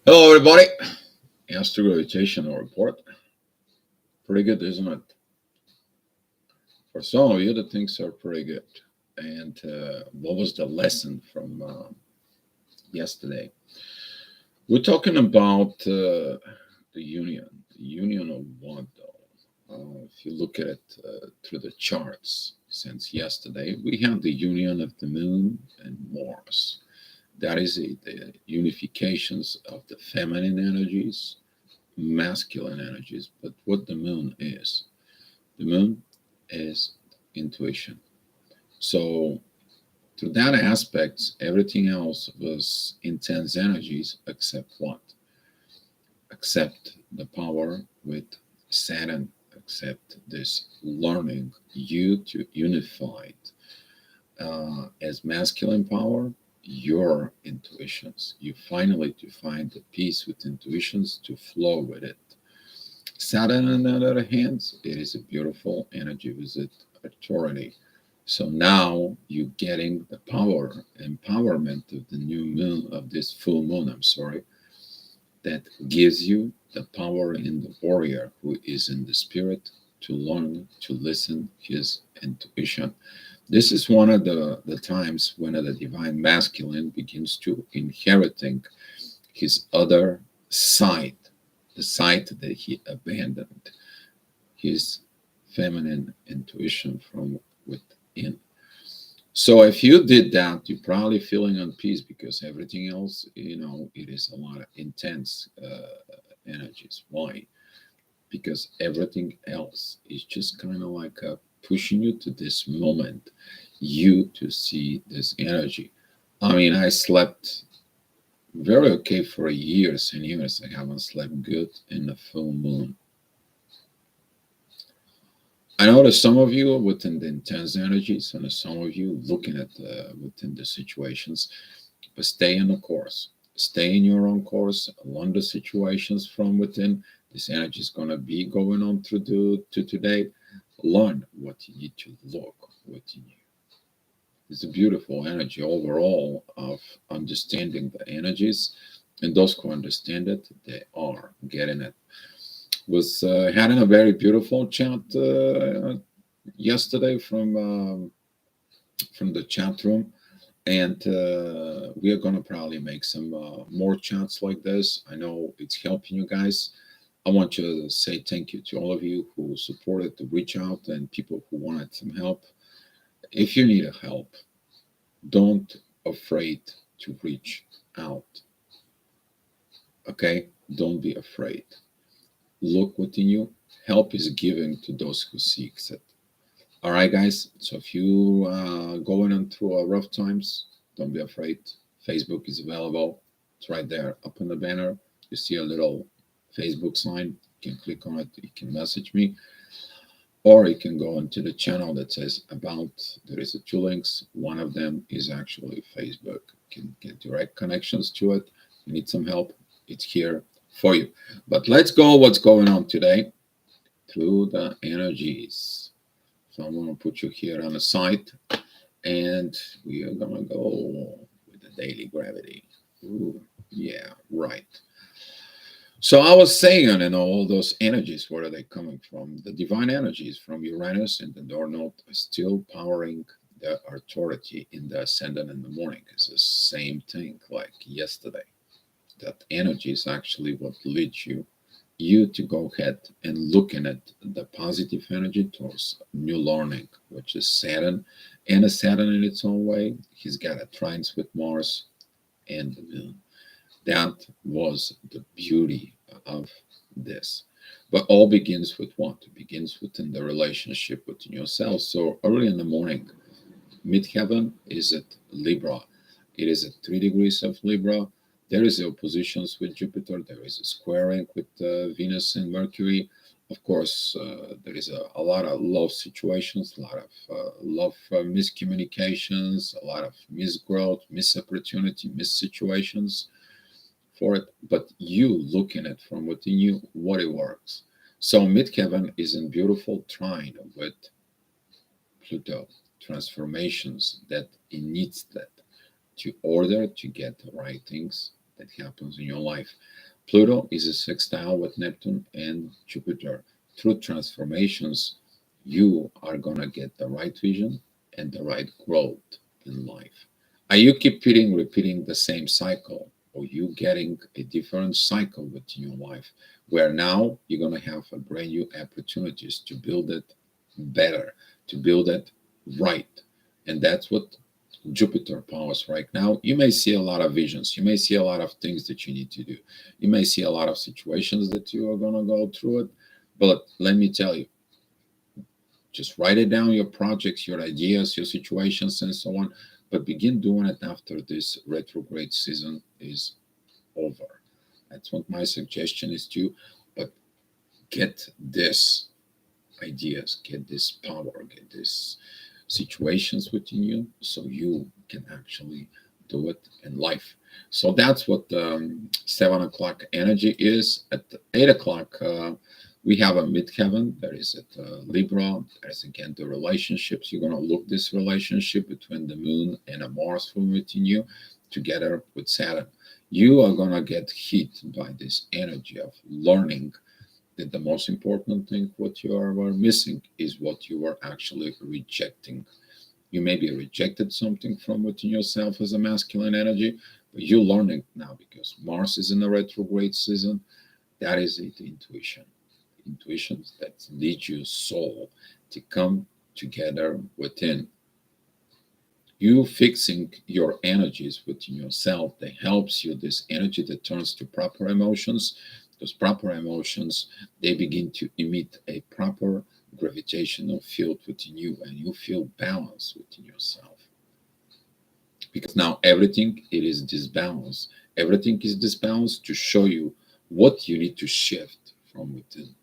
Hello, everybody. Astro gravitational report. Pretty good, isn't it? For some of you, the things are pretty good. And what was the lesson from yesterday? We're talking about the union. The union of what, though? If you look at it through the charts since yesterday, we have the union of the moon and Mars. That is the unifications of the feminine energies, masculine energies. But what the moon is, the moon is intuition. So, to that aspect, everything else was intense energies except what? Except the power with Saturn, except this learning you to unified as masculine power, your intuitions. You finally to find the peace with intuitions to flow with it. Saturn, on the other hand, it is a beautiful energy with authority. So now you're getting the power, empowerment of the new moon, of this full moon, I'm sorry, that gives you the power in the warrior who is in the spirit to learn, to listen his intuition. This is one of the times when the divine masculine begins to inheriting his other side, the side that he abandoned, his feminine intuition from within. So if you did that, you're probably feeling on peace because everything else, it is a lot of intense energies. Why? Because everything else is just kind of like pushing you to this moment, you to see this energy. I mean, I slept very okay for years and years. I haven't slept good in the full moon. I know that some of you are within the intense energies, and some of you looking at within the situations, but stay in the course. Stay in your own course, learn the situations from within. This energy is going to be going on through to today. Learn what you need to look, what you need. It's a beautiful energy overall of understanding the energies, and those who understand it, they are getting it. Was having a very beautiful chat yesterday from the chat room, and we are gonna probably make some more chats like this. I know it's helping you guys. I want to say thank you to all of you who supported the reach out and people who wanted some help. If you need help, don't afraid to reach out. Okay, don't be afraid. Look within you. Help is given to those who seeks it. All right, guys. So if you going on through rough times, don't be afraid. Facebook is available. It's right there up on the banner. You see a little Facebook sign. You can click on it. You can message me, or you can go into the channel that says about. There is two links. One of them is actually Facebook. You can get direct connections to it. You need some help. It's here for you. But let's go. What's going on today through the energies? So I'm going to put you here on the side, and we are going to go with the daily gravity. Ooh, yeah, right. So I was saying, all those energies, where are they coming from? The divine energies from Uranus and the North Node are still powering the authority in the ascendant in the morning. It's the same thing like yesterday. That energy is actually what leads you to go ahead and looking at the positive energy towards new learning, which is Saturn. And a Saturn in its own way, he's got a trines with Mars and the moon. That was the beauty of this. But all begins with what? It begins within the relationship within yourself. So early in the morning, midheaven is at Libra. It is at 3 degrees of Libra. There is oppositions with Jupiter. There is a squaring with Venus and Mercury. Of course, there is a lot of love situations, a lot of love miscommunications, a lot of misgrowth, misopportunity, missituations for it. But you looking at from within you what it works. So midheaven is in beautiful trine with Pluto transformations that it needs that to order to get the right things that happens in your life. Pluto is a sextile with Neptune and Jupiter. Through transformations, you are going to get the right vision and the right growth in life. Are you keep repeating the same cycle, or you getting a different cycle within your life where now you're going to have a brand new opportunities to build it better, to build it right? And that's what Jupiter powers right now. You may see a lot of visions. You may see a lot of things that you need to do. You may see a lot of situations that you are going to go through it. But let me tell you, just write it down, your projects, your ideas, your situations, and so on. But begin doing it after this retrograde season is over. That's what my suggestion is to you. But get this ideas, get this power, get this situations within you so you can actually do it in life. So that's what 7 o'clock energy is. At 8 o'clock, we have a midheaven. There is at Libra. There's again the relationships. You're going to look this relationship between the moon and a Mars from within you together with Saturn. You are going to get hit by this energy of learning that the most important thing what you are missing is what you are actually rejecting. You may be rejected something from within yourself as a masculine energy, but you're learning now because Mars is in the retrograde season. That is it, intuition. Intuitions that lead your soul to come together within. You fixing your energies within yourself that helps you, this energy that turns to proper emotions. Those proper emotions, they begin to emit a proper gravitational field within you, and you feel balance within yourself. Because now everything it is disbalanced. Everything is disbalanced to show you what you need to shift from within.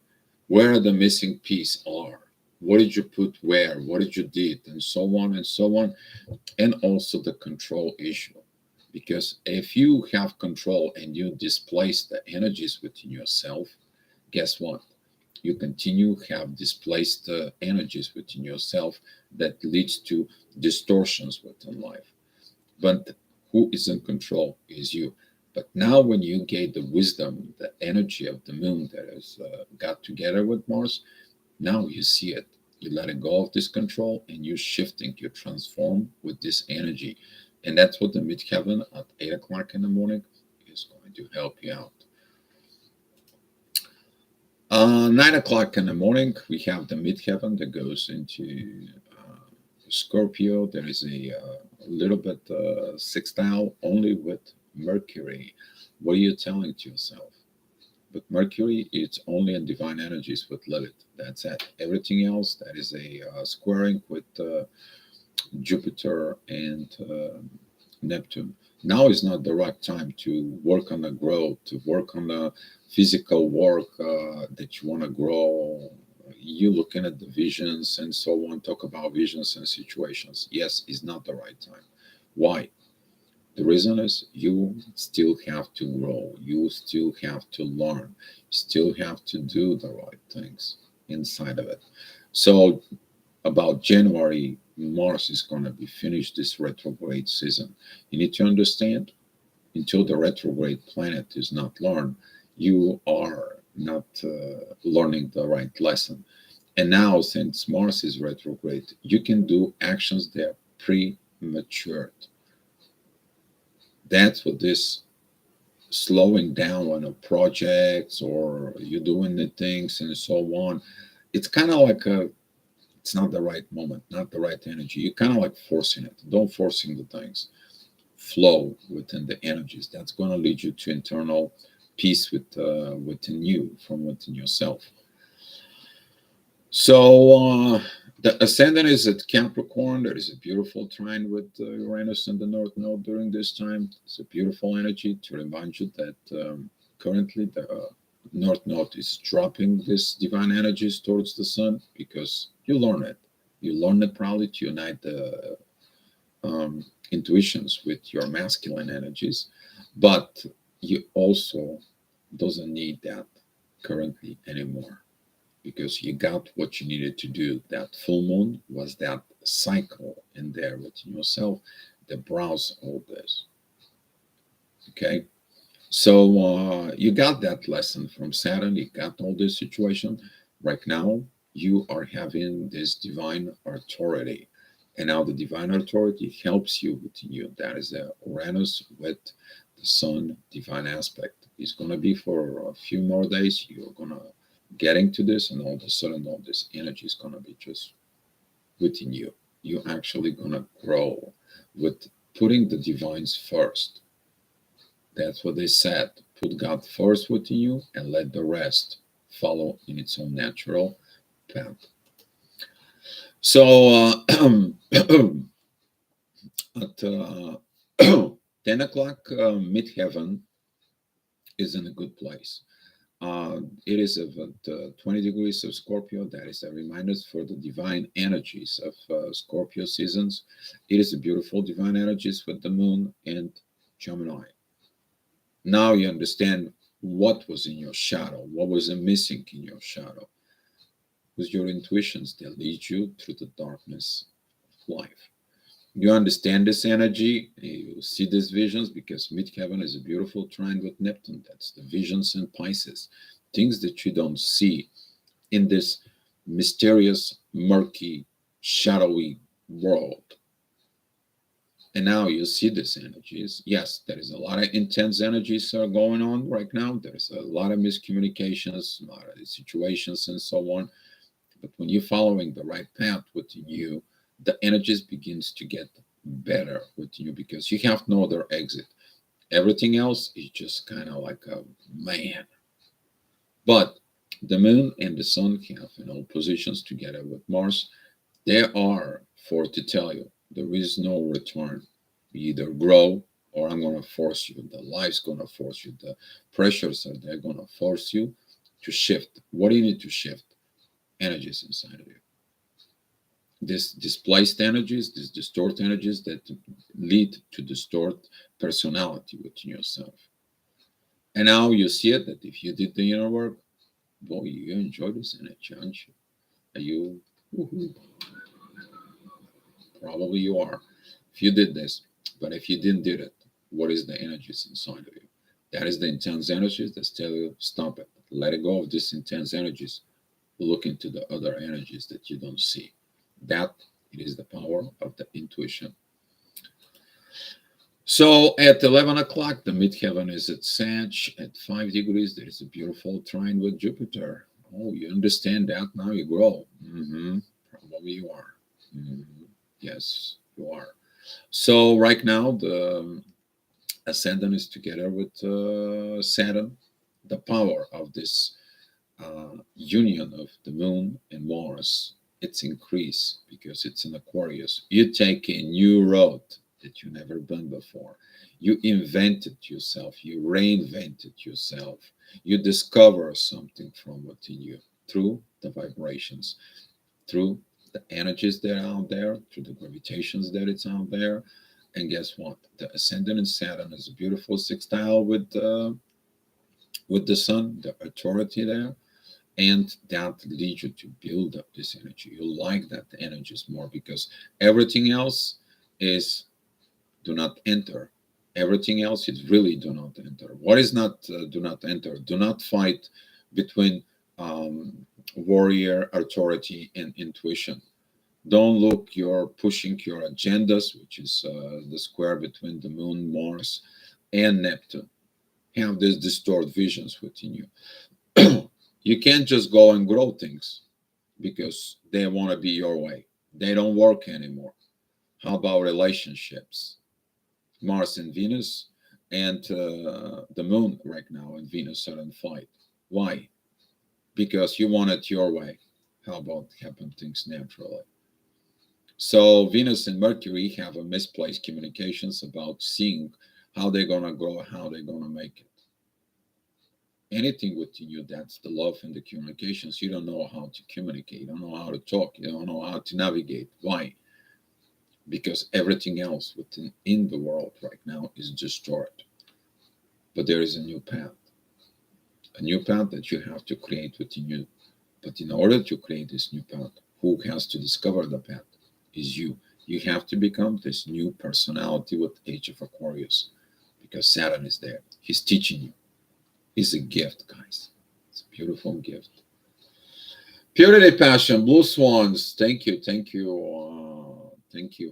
Where the missing piece are. What did you put where? What did you did? And so on and so on. And also the control issue. Because if you have control and you displace the energies within yourself, guess what? You continue have displaced energies within yourself that leads to distortions within life. But who is in control is you. But now when you get the wisdom, the energy of the moon that has got together with Mars, now you see it. You let it go of this control and you're shifting, you transform with this energy. And that's what the midheaven at 8 o'clock in the morning is going to help you out. 9 o'clock in the morning, we have the midheaven that goes into Scorpio. There is a little bit sextile only with Mercury. What are you telling to yourself? But Mercury, it's only in divine energies with Lilith. That's it. Everything else, that is a squaring with Jupiter and Neptune. Now is not the right time to work on the growth, to work on the physical work that you want to grow. You looking at the visions and so on, talk about visions and situations. Yes, it's not the right time. Why? The reason is you still have to grow. You still have to learn. You still have to do the right things inside of it. So about January, Mars is going to be finished this retrograde season. You need to understand until the retrograde planet is not learned, you are not learning the right lesson. And now, since Mars is retrograde, you can do actions that are premature. That's what this slowing down on a projects or you doing the things and so on. It's kind of like it's not the right moment, not the right energy. You're kind of like forcing it. Don't forcing the things. Flow within the energies. That's going to lead you to internal peace within you, from within yourself. So the ascendant is at Capricorn. There is a beautiful trine with Uranus in the North Node during this time. It's a beautiful energy to remind you that currently the North Node is dropping this divine energies towards the Sun because you learn it. You learn it probably to unite the intuitions with your masculine energies, but you also doesn't need that currently anymore because you got what you needed to do. That full moon was that cycle in there within yourself that browse all this. Okay. So you got that lesson from Saturn. You got all this situation. Right now, you are having this divine authority. And now the divine authority helps you within you. That is Uranus with the Sun divine aspect. It's going to be for a few more days. You're going to get into this, and all of a sudden, all this energy is going to be just within you. You're actually going to grow with putting the divines first. That's what they said. Put God first within you and let the rest follow in its own natural path. So at 10 o'clock, midheaven is in a good place. It is about 20 degrees of Scorpio. That is a reminder for the divine energies of Scorpio seasons. It is a beautiful divine energies with the moon and Gemini. Now you understand what was in your shadow, what was missing in your shadow. It was your intuitions that lead you through the darkness of life. You understand this energy, you see these visions because midheaven is a beautiful trine with Neptune. That's the visions and Pisces, things that you don't see in this mysterious, murky, shadowy world. And now you see these energies. Yes, there is a lot of intense energies going on right now. There's a lot of miscommunications, a lot of situations, and so on. But when you're following the right path within you, the energies begins to get better within you because you have no other exit. Everything else is just kind of like a man. But the moon and the sun have positions together with Mars. They are for to tell you there is no return. You either grow or I'm going to force you. The life's going to force you. The pressures are they're going to force you to shift. What do you need to shift? Energies inside of you. This displaced energies, these distort energies that lead to distort personality within yourself. And now you see it that if you did the inner work, boy, you enjoy this energy, aren't you? Are you? Woohoo. Probably you are. If you did this, but if you didn't do it, what is the energies inside of you? That is the intense energies that tell you stop it. Let it go of these intense energies. Look into the other energies that you don't see. That it is the power of the intuition. So at 11 o'clock, the midheaven is at Sag at 5 degrees. There is a beautiful trine with Jupiter. Oh, you understand that now? You grow. Probably you are. Yes, you are. So right now, the ascendant is together with Saturn. The power of this union of the moon and Mars, it's increased because it's in Aquarius. You take a new road that you never been before. You invented yourself. You reinvented yourself. You discover something from within you through the vibrations, through the energies that are out there, through the gravitations that it's out there. And guess what? The ascendant in Saturn is a beautiful sextile with the sun, the authority there, and that leads you to build up this energy. You like that energies more because everything else is do not enter. Everything else is really do not enter. What is not do not enter? Do not fight between warrior authority and intuition. Don't look you're pushing your agendas, which is the square between the moon, Mars, and Neptune. Have these distorted visions within you. You can't just go and grow things because they want to be your way. They don't work anymore. How about relationships? Mars and Venus and the moon right now and Venus are in fight. Why? Because you want it your way. How about happen things naturally? So Venus and Mercury have a misplaced communications about seeing how they're gonna grow, how they're gonna make it. Anything within you, that's the love and the communications. You don't know how to communicate, you don't know how to talk, you don't know how to navigate. Why? Because everything else within in the world right now is distorted. But there is a new path that you have to create within you. But in order to create this new path, who has to discover the path is you. You have to become this new personality with Age of Aquarius because Saturn is there. He's teaching you. He's a gift, guys. It's a beautiful gift. Purity, passion, blue swans. Thank you, thank you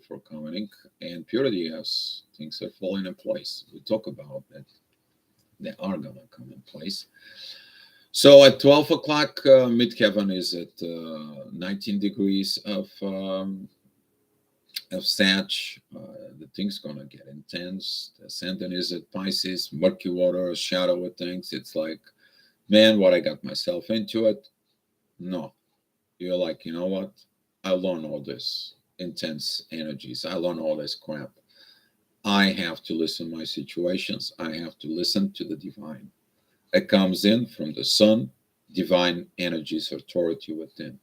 for coming. And purity, yes, things are falling in place. We talk about that they are gonna come in place. So at 12 o'clock, midheaven is at 19 degrees of Sag. The thing's gonna get intense. The ascendant is at Pisces, murky water, shadow of things. It's like, man, what I got myself into it. No, you're like, you know what? I learned all this intense energies. I learned all this crap. I have to listen to my situations. I have to listen to the divine. It comes in from the sun, divine energies, authority within.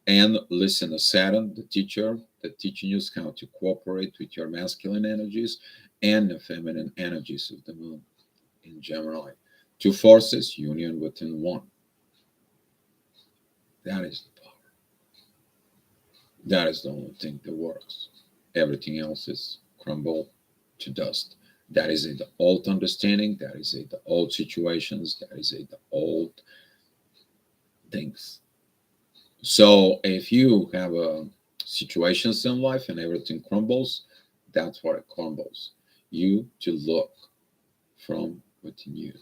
And listen to Saturn, the teacher, that teaching you how to cooperate with your masculine energies and the feminine energies of the moon in general. Two forces, union within one. That is the power. That is the only thing that works. Everything else is crumbled to dust. That is the old understanding. That is the old situations. That is the old things. So if you have situations in life and everything crumbles, that's what it crumbles. You to look from within you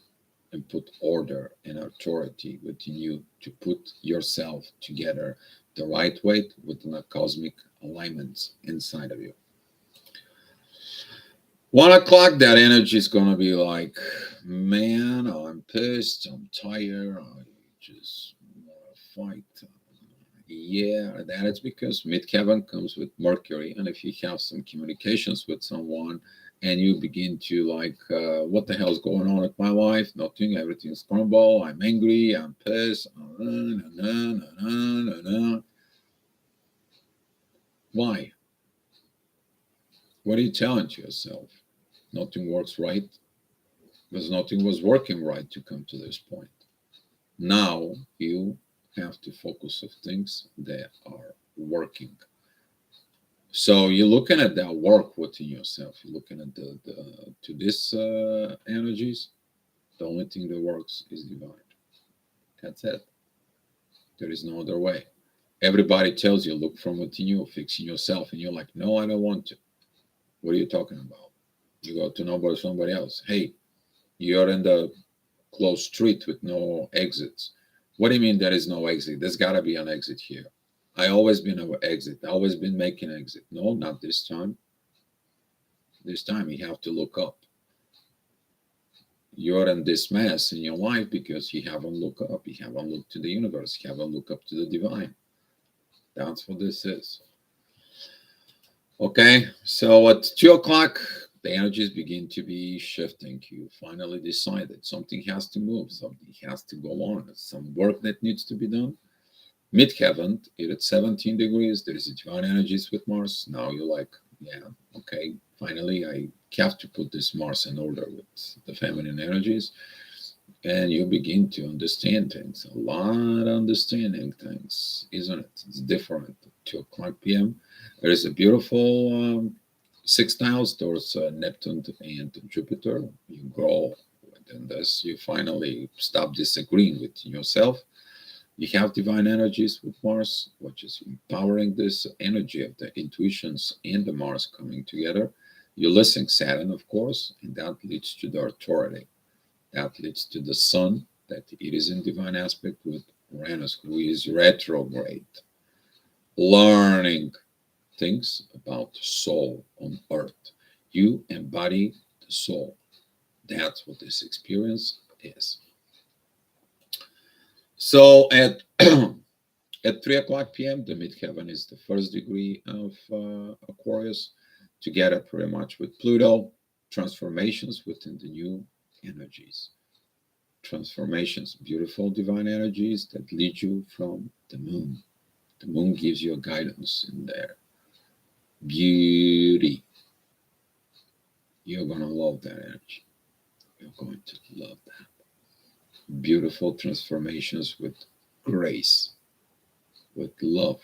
and put order and authority within you to put yourself together the right way within a cosmic alignment inside of you. 1 o'clock, that energy is going to be like, man, I'm pissed, I'm tired, I just want to fight. Yeah, that is because midheaven comes with Mercury, and if you have some communications with someone and you begin to like, what the hell's going on with my life? Nothing, everything's crumble. I'm angry, I'm pissed. Why? What are you telling to yourself? Nothing works right because nothing was working right to come to this point. Now you have to focus on things that are working. So you're looking at that work within yourself. You're looking at the to this energies. The only thing that works is divine. That's it. There is no other way. Everybody tells you look from within you, fixing yourself, and you're like, no, I don't want to. What are you talking about? You go to somebody else. Hey, you're in the closed street with no exits. What do you mean there is no exit? There's got to be an exit here. I always been an exit. I always been making exit. No, not this time. This time you have to look up. You're in this mess in your life because you haven't looked up. You haven't looked to the universe. You haven't looked up to the divine. That's what this is. Okay, so at 2 o'clock, the energies begin to be shifting. You finally decide that something has to move, something has to go on, some work that needs to be done. Midheaven, it at 17 degrees, there is divine energies with Mars. Now you're like, yeah, okay, finally I have to put this Mars in order with the feminine energies. And you begin to understand things, a lot of understanding things, isn't it? It's different. 2 o'clock p.m. There is a beautiful sextiles towards Neptune and Jupiter. You grow within this. You finally stop disagreeing with yourself. You have divine energies with Mars, which is empowering this energy of the intuitions and the Mars coming together. You listen Saturn, of course, and that leads to the authority. That leads to the Sun, that it is in divine aspect with Uranus, who is retrograde, learning things about the soul on earth. You embody the soul. That's what this experience is. So at at 3 o'clock p.m., the midheaven is the first degree of Aquarius, together pretty much with Pluto, transformations within the new energies. Transformations, beautiful divine energies that lead you from the moon. The moon gives you a guidance in there. Beauty. You're going to love that energy. You're going to love that. Beautiful transformations with grace, with love,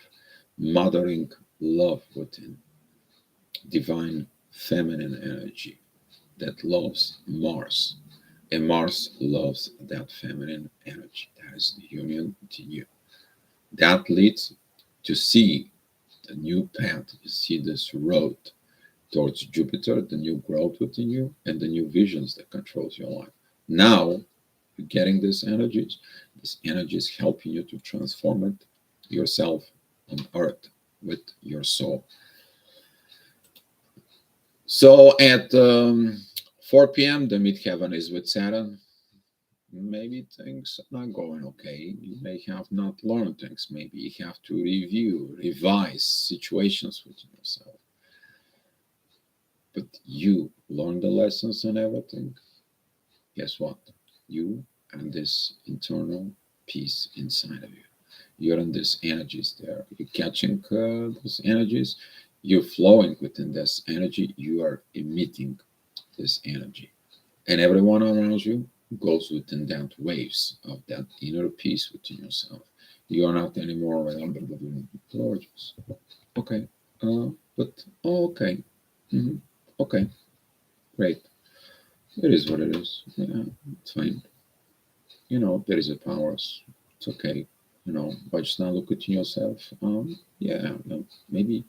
mothering love within divine feminine energy. that loves Mars, and Mars loves that feminine energy. That is the union within you. That leads to see the new path. You see this road towards Jupiter, the new growth within you, and the new visions that controls your life. Now you're getting these energies. This energy is helping you to transform it yourself on Earth with your soul. So at 4 p.m., the midheaven is with Saturn. Maybe things are not going okay. You may have not learned things. Maybe you have to review, revise situations within yourself. But you learn the lessons and everything. Guess what? You and this internal peace inside of you. You're in these energies there. You're catching those energies. You're flowing within this energy. You are emitting this energy. And everyone around you goes within that waves of that inner peace within yourself. You are not anymore gorgeous. Okay. But oh, okay. hmm Okay. Great. It is what it is. Yeah, it's fine. There is a powers. It's okay. But just now look at yourself. Yeah, maybe,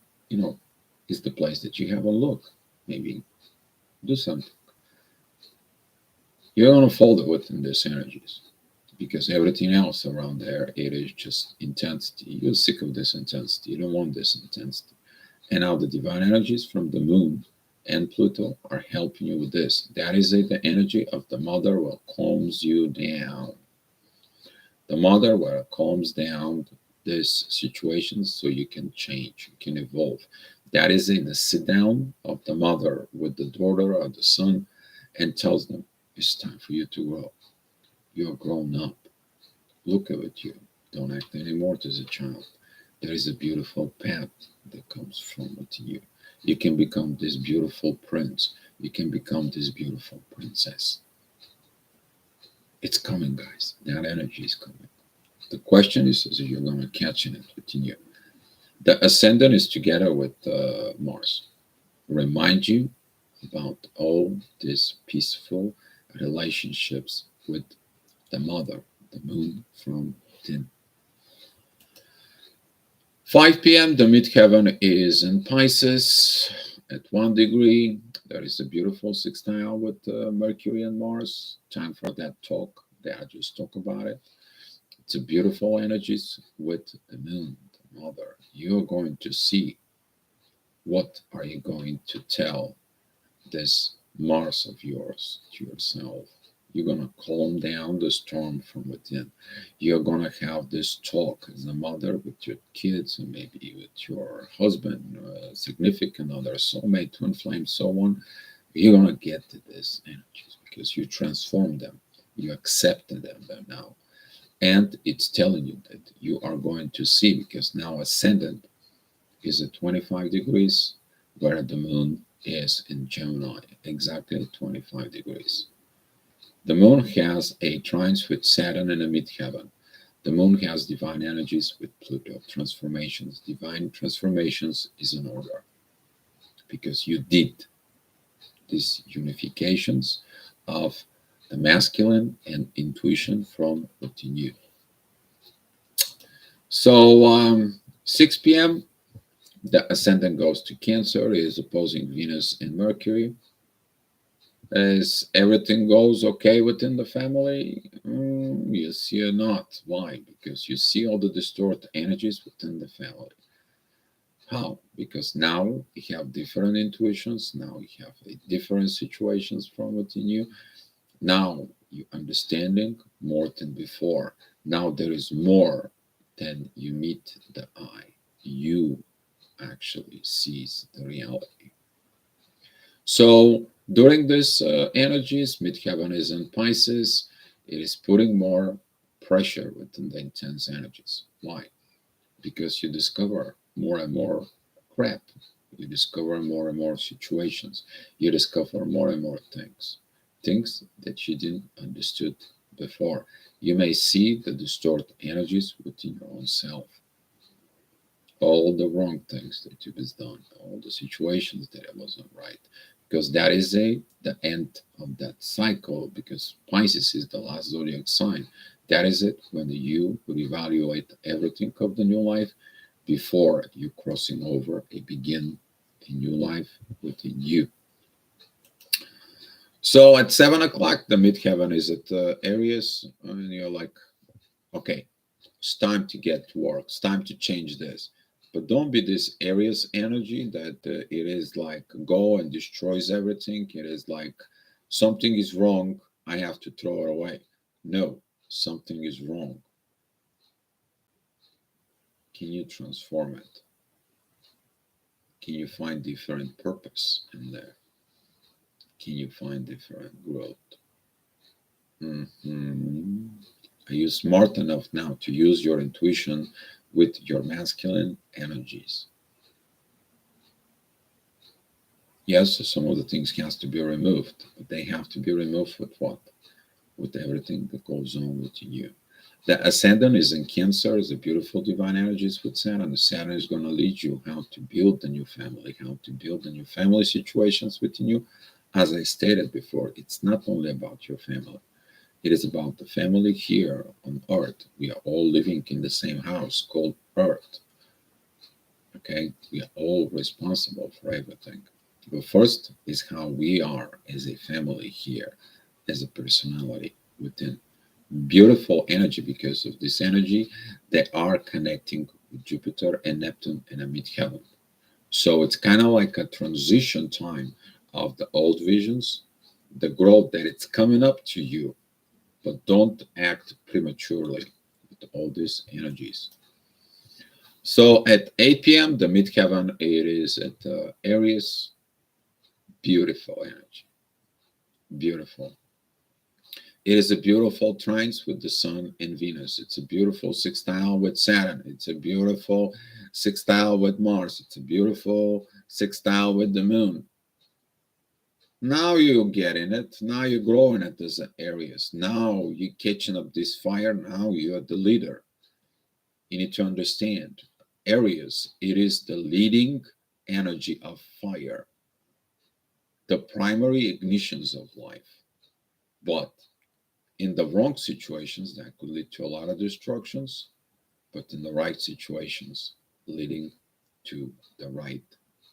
it's the place that you have a look. Maybe do something. You're gonna fold it within these energies because everything else around there, it is just intensity. You're sick of this intensity. You don't want this intensity. And now the divine energies from the moon and Pluto are helping you with this. That is it, the energy of the mother will calms you down. The mother will calms down these situations so you can change, you can evolve. That is it, the sit down of the mother with the daughter or the son and tells them it's time for you to grow. You're grown up. Look at you. Don't act anymore as a child. There is a beautiful path that comes from within you. You can become this beautiful prince. You can become this beautiful princess. It's coming, guys. That energy is coming. The question is you're going to catch in it within you. The ascendant is together with Mars. Remind you about all these peaceful relationships with the mother, the moon from within. 5 p.m., the midheaven is in Pisces at 1 degree. There is a beautiful sextile with Mercury and Mars. Time for that talk. I just talk about it. It's a beautiful energies with the moon, the mother. You're going to see what are you going to tell this Mars of yours to yourself. You're going to calm down the storm from within. You're going to have this talk as a mother with your kids and maybe with your husband, significant other, soulmate, twin flame, so on. You're going to get to this energies because you transformed them. You accepted them now. And it's telling you that you are going to see because now ascendant is at 25 degrees where the moon is in Gemini, exactly 25 degrees. The moon has a trine with Saturn in the midheaven. The moon has divine energies with Pluto, transformations. Divine transformations is in order because you did these unifications of the masculine and intuition from within you. So 6 p.m., the ascendant goes to Cancer, is opposing Venus and Mercury. As everything goes okay within the family, you see or not. Why? Because you see all the distorted energies within the family. How? Because now you have different intuitions, now you have different situations from within you. Now you understanding more than before. Now there is more than you meet the eye. You actually sees the reality. So during this energies, midheaven is in Pisces. It is putting more pressure within the intense energies. Why? Because you discover more and more crap. You discover more and more situations. You discover more and more things that you didn't understood before. You may see the distorted energies within your own self, all the wrong things that you have done, all the situations that it wasn't right, because that is the end of that cycle, because Pisces is the last zodiac sign. That is it, when you reevaluate everything of the new life before you crossing over and begin a new life within you. So at 7 o'clock, the midheaven is at Aries, and you're like, okay, it's time to get to work. It's time to change this. But don't be this Aries energy that it is like go and destroys everything. It is like something is wrong. I have to throw it away. No, something is wrong. Can you transform it? Can you find different purpose in there? Can you find different growth? Mhm. Are you smart enough now to use your intuition with your masculine energies? Yes, some of the things has to be removed, but they have to be removed with what? With everything that goes on within you. The ascendant is in Cancer, is a beautiful divine energies with Saturn. The Saturn is going to lead you how to build the new family, how to build the new family situations within you. As I stated before, it's not only about your family. It is about the family here on Earth. We are all living in the same house called Earth. Okay, we are all responsible for everything. But first is how we are as a family here, as a personality within. Beautiful energy, because of this energy, they are connecting with Jupiter and Neptune in a midheaven. So it's kind of like a transition time of the old visions, the growth that it's coming up to you, but don't act prematurely with all these energies. So at 8 p.m., the midheaven, it is at Aries. Beautiful energy. Beautiful. It is a beautiful trines with the Sun and Venus. It's a beautiful sextile with Saturn. It's a beautiful sextile with Mars. It's a beautiful sextile with the Moon. Now you're getting it. Now you're growing at these areas. Now you're catching up this fire. Now you're the leader. You need to understand Aries, it is the leading energy of fire, the primary ignitions of life. But in the wrong situations, that could lead to a lot of destructions, but in the right situations, leading to the right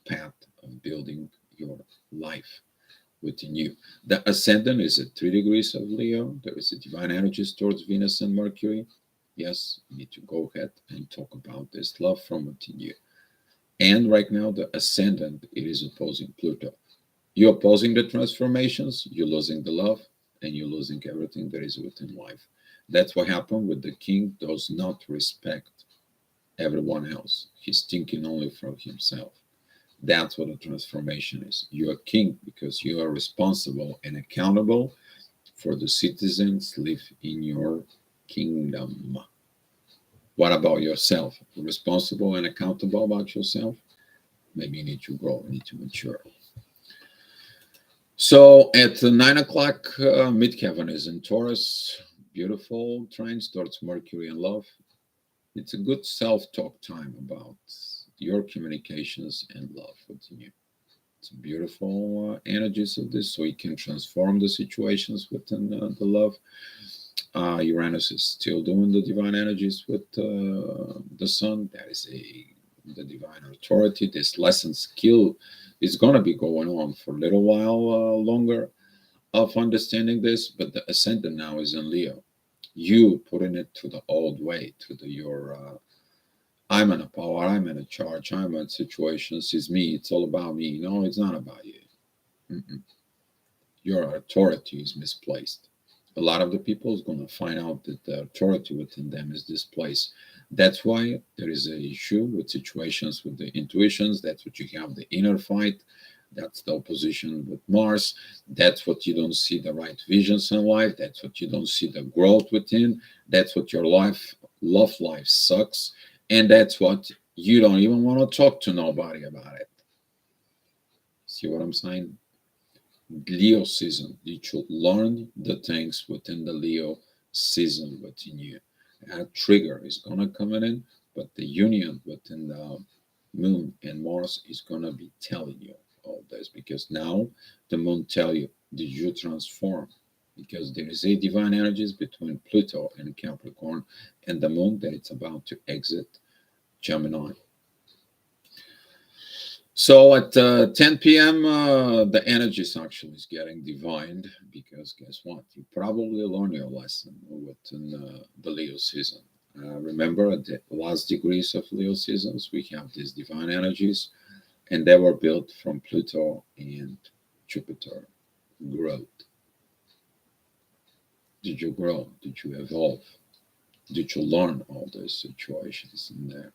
path of building your life within you. The ascendant is at 3 degrees of Leo. There is a divine energies towards Venus and Mercury. Yes, you need to go ahead and talk about this love from within you. And right now, the ascendant, it is opposing Pluto. You're opposing the transformations, you're losing the love, and you're losing everything that is within life. That's what happened with the king does not respect everyone else. He's thinking only for himself. That's what a transformation is. You are king because you are responsible and accountable for the citizens live in your kingdom. What about yourself? Responsible and accountable about yourself? Maybe you need to grow, you need to mature. So at 9 o'clock, midheaven is in Taurus. Beautiful trines towards Mercury and love. It's a good self-talk time about your communications and love within you. It's beautiful energies of this, so you can transform the situations within the love. Uranus is still doing the divine energies with the sun. That is the divine authority. This lesson skill is going to be going on for a little while longer of understanding this, but the ascendant now is in Leo. You putting it to the old way, to your I'm in a power, I'm in a charge, I'm in situations, it's me, it's all about me. No, it's not about you. Mm-mm. Your authority is misplaced. A lot of the people is going to find out that the authority within them is displaced. That's why there is an issue with situations with the intuitions. That's what you have the inner fight. That's the opposition with Mars. That's what you don't see the right visions in life. That's what you don't see the growth within. That's what your love life sucks. And that's what you don't even want to talk to nobody about it. See what I'm saying? Leo season. You should learn the things within the Leo season within you. A trigger is gonna come in, but the union within the moon and Mars is gonna be telling you all this, because now the moon tell you, did you transform? Because there is a divine energies between Pluto and Capricorn and the moon that it's about to exit Gemini. So at 10 p.m., the energy is actually is getting divined, because guess what? You probably learned your lesson within the Leo season. Remember, at the last degrees of Leo seasons, we have these divine energies, and they were built from Pluto and Jupiter. Growth. Did you grow? Did you evolve? Did you learn all those situations in there?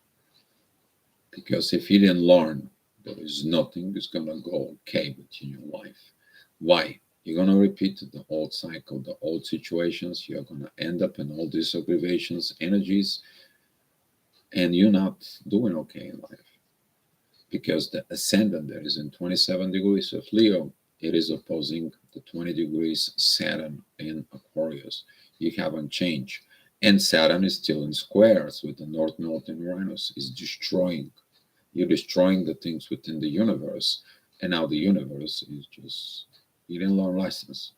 Because if you didn't learn, there is nothing that's gonna go okay with you in your life. Why? You're gonna repeat the old cycle, the old situations. You're gonna end up in all these aggravations, energies, and you're not doing okay in life. Because the ascendant that is in 27 degrees of Leo, it is opposing the 20 degrees Saturn in Aquarius. You haven't changed. And Saturn is still in squares with the North Node in Uranus. Is destroying. You're destroying the things within the universe. And now the universe is just, you didn't learn lessons.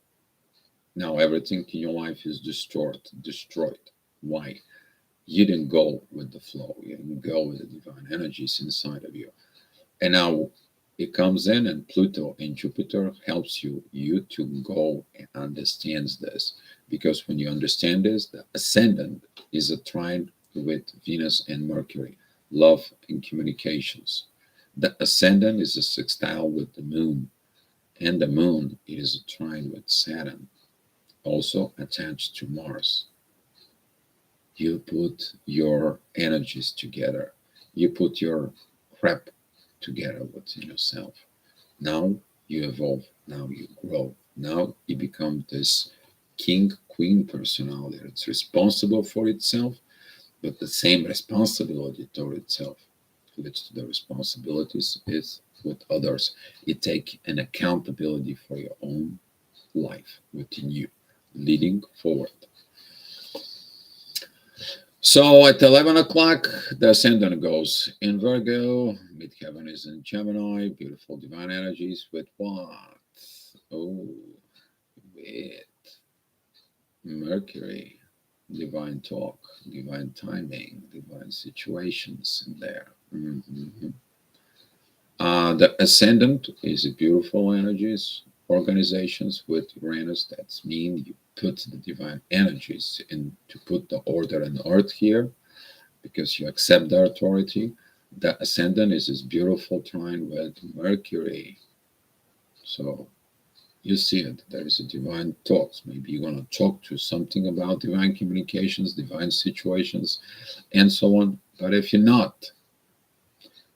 Now everything in your life is destroyed. Why? You didn't go with the flow. You didn't go with the divine energies inside of you. And now it comes in, and Pluto and Jupiter helps you to go and understands this. Because when you understand this, the ascendant is a trine with Venus and Mercury, love and communications. The ascendant is a sextile with the moon, and the moon is a trine with Saturn, also attached to Mars. You put your energies together. You put your crap together within yourself. Now you evolve. Now you grow. Now you become this king, queen personality that's responsible for itself, but the same responsibility toward itself leads to the responsibilities is with others. You take an accountability for your own life within you, leading forward. So at 11 o'clock, the ascendant goes in Virgo, midheaven is in Gemini, beautiful divine energies with what? Oh, with Mercury, divine talk, divine timing, divine situations in there. The ascendant is a beautiful energies, organizations with Uranus. That's mean you put the divine energies in to put the order in earth here, because you accept the authority. The ascendant is this beautiful trine with Mercury. So you see it. There is a divine talks. Maybe you're going to talk to something about divine communications, divine situations, and so on. But if you're not,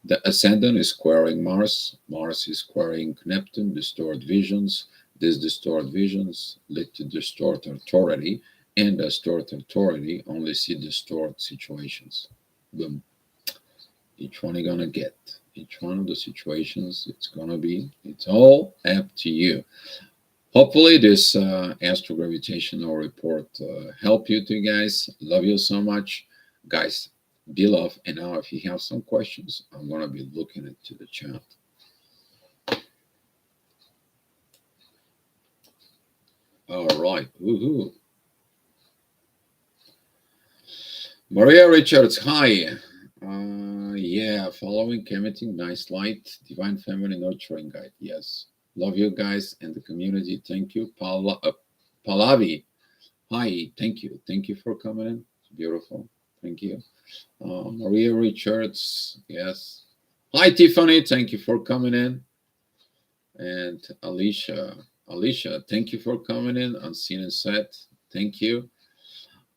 the ascendant is squaring Mars. Mars is squaring Neptune, distorted visions. These distorted visions lead to distorted authority, and the distorted authority only see distorted situations. Boom. Each one you're gonna get. Each one of the situations it's gonna be. It's all up to you. Hopefully, this astro gravitational report help you two guys. Love you so much, guys. Be love. And now, if you have some questions, I'm gonna be looking into the chat. All right. Woohoo. Maria Richards, hi. Yeah, following, committing, nice light, divine feminine nurturing guide. Yes. Love you guys and the community. Thank you. Pallavi, hi. Thank you. Thank you for coming in. It's beautiful. Thank you. Maria Richards, yes. Hi, Tiffany. Thank you for coming in. And Alicia, thank you for coming in on Scene and Set. Thank you.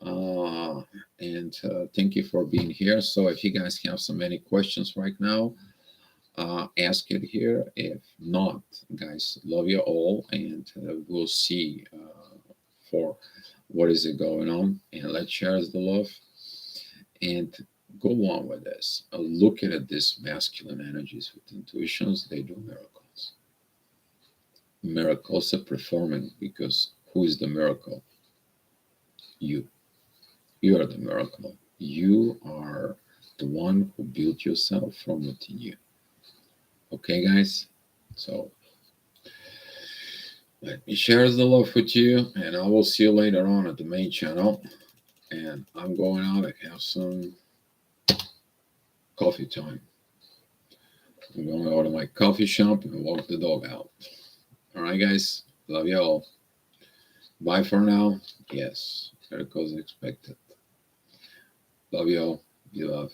And thank you for being here. So if you guys have so many questions right now, ask it here. If not, guys, love you all, and we'll see for what is it going on, and let's share the love and go on with this. Look at this masculine energies with intuitions. They do miracles. Miracles are performing, because who is the miracle? You. You are the miracle. You are the one who built yourself from within you. Okay, guys? So let me share the love with you, and I will see you later on at the main channel. And I'm going out and have some coffee time. I'm going to go to my coffee shop and walk the dog out. All right, guys. Love you all. Bye for now. Yes, miracles expected. Love you all. Be love.